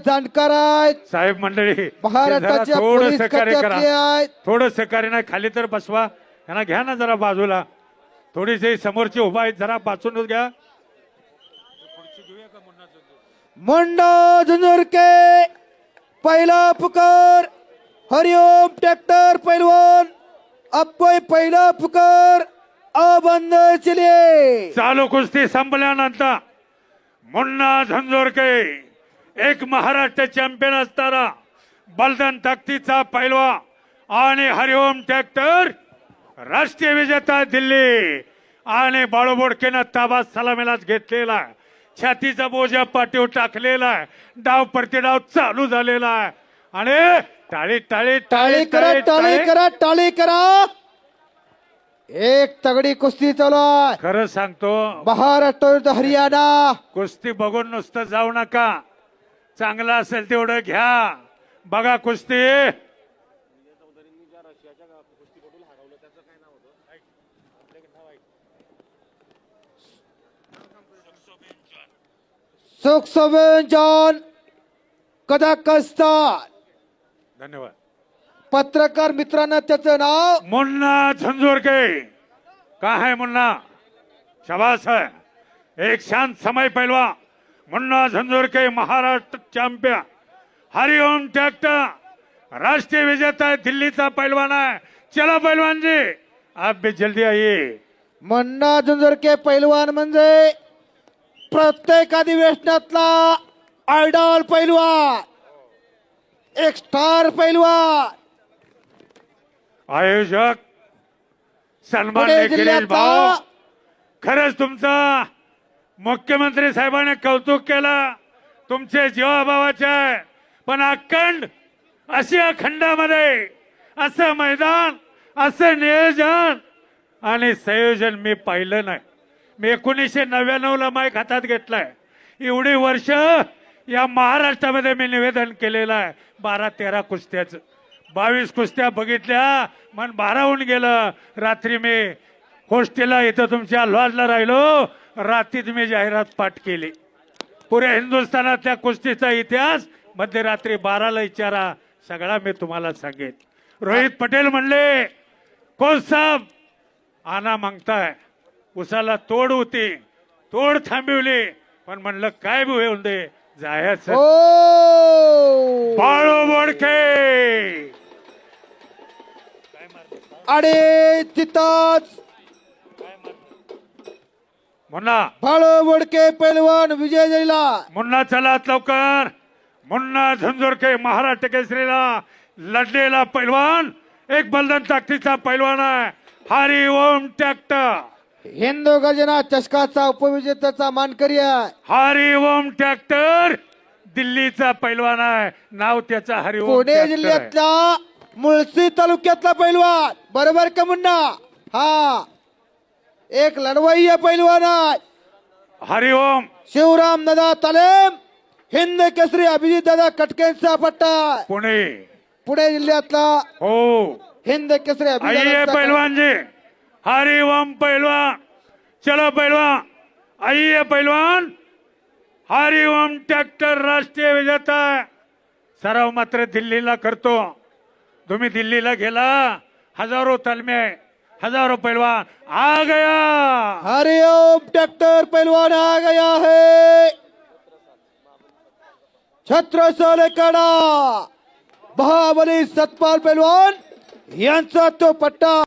जाणकार आहेत साहेब मंडळी महाराष्ट्राच्या थोडं पोलीस सहकार्य खात्यातले करा, आहेत. थोडं सहकार्य नाही खाली तर बसवा, यांना घ्या ना जरा बाजूला, थोडीशी समोरची उभा आहेत जरा वाचूनच घ्या. मुन्ना झुंझुरके पहिला पुकार, हरिओम ट्रॅक्टर पैलवान अब्बोय पहिला पुकार अबंद चलिए. चालू कुस्ती संपल्यानंतर मुन्ना झंझोरके एक महाराष्ट्र चॅम्पियन असताना बलदन ताकदीचा पैलवा आणि हरिओम ट्रॅक्टर राष्ट्रीय विजेता दिल्ली आणि बाळू बोडकेनं ताबा सलामीलाच घेतलेला आहे. छातीचा बोजा पाठीवर टाकलेला आहे. डाव प्रतिडाव चालू झालेला आहे आणि टाळी टाळी टाळी करा टाळी करा टाळी करा. एक तगडी कुस्ती चालू आहे. खरं सांगतो महाराष्ट्र विरुद्ध हरियाणा. कुस्ती बघून नुसतं जाऊ नका, चांगलं असेल तेवढं घ्या. बघा कुस्ती. सुखसोबेन जॉन कझाकस्तान. धन्यवाद. पत्रकार मित्रांना त्याचं नाव मुन्ना झंझोरके. का है मुन्ना, शाबाश है. एक शांत समय पहलवा मुन्ना झंझोरके महाराष्ट्र चैंपियन, हरिओम ट्रैक्टर राष्ट्रीय विजेता है, दिल्ली का पहलवान है. चलो पहलवान जी आप भी जल्दी आइए. मुन्ना झुंझुरके पैलवान म्हणजे प्रत्येक अधिवेशनातला आयडॉल पैलवान, एक स्टार पैलवान. आयोजक सन्मान पुणे गिरीश जिल्ह्यातला भाऊ, खरंच तुमचं मुख्यमंत्री साहेबांनी कौतुक केलं, तुमचे जीवाभावाचे आहे. पण अखंड आशिया खंडामध्ये असं मैदान, असं नियोजन आणि संयोजन मी पाहिलं नाही. मी 1999 ला माईक हातात घेतलाय. एवढी वर्ष या महाराष्ट्रामध्ये मी निवेदन केलेलं आहे. 12-13 कुस्त्याचं, 22 कुस्त्या बघितल्या, मन भारावून गेलं. रात्री मी होस्टेलला इथं तुमच्या लॉजला राहिलो, रात्रीत मी जाहिरात पाठ केली. पुऱ्या हिंदुस्थानातल्या कुस्तीचा इतिहास मध्यरात्री 12ला विचारा, सगळा मी तुम्हाला सांगेन. रोहित पटेल म्हणले कोच साहेब आना मागताय. उसाला तोड होती, तोड थांबवली, पण म्हणलं काय बी होऊन दे जायचं. ओ बाळू बोडके आणि तिथंच मुन्ना, बाळू बोडके पैलवान विजय झाला. मुन्ना चलात लवकर. मुन्ना झंझोरके महाराष्ट्र केसरीला लढलेला पैलवान, एक बलदन ताकदीचा पैलवान आहे. हरिओम ट्रॅक्टर, हिंदू गजना चषकाचा उपविजेत्याचा मानकरी आहे. हरिओम ट्रॅक्टर दिल्लीचा पैलवान आहे. नाव त्याचा हरिओम पुणे ट्रॅक्टर आहे. जिल्ह्यातला मुळशी तालुक्यातला पैलवान, बरोबर का मुन्ना? हा एक लढवय्या पैलवान आहे. हरिओम शिवराम दादा तालेम हिंद केसरी अभिजित दादा कटकेंचा पट्टा आहे. पुणे जिल्ह्यातला हो. हिंद केसरी आइए अभिजित पहलवान जी, हरिओम पहलवान. चलो पहलवान, आइए पहलवान. हरिओम ट्रॅक्टर राष्ट्रीय विजेता आहे. सराव मात्र दिल्लीला करतो. तुम्ही दिल्लीला गेला, हजारो तालमे, हजारो पहलवान आ गया. हरिओम ट्रॅक्टर पैलवान आ गया है. छत्रसालकडा महाबली सतपाल पैलवान यांचा तो पट्टा.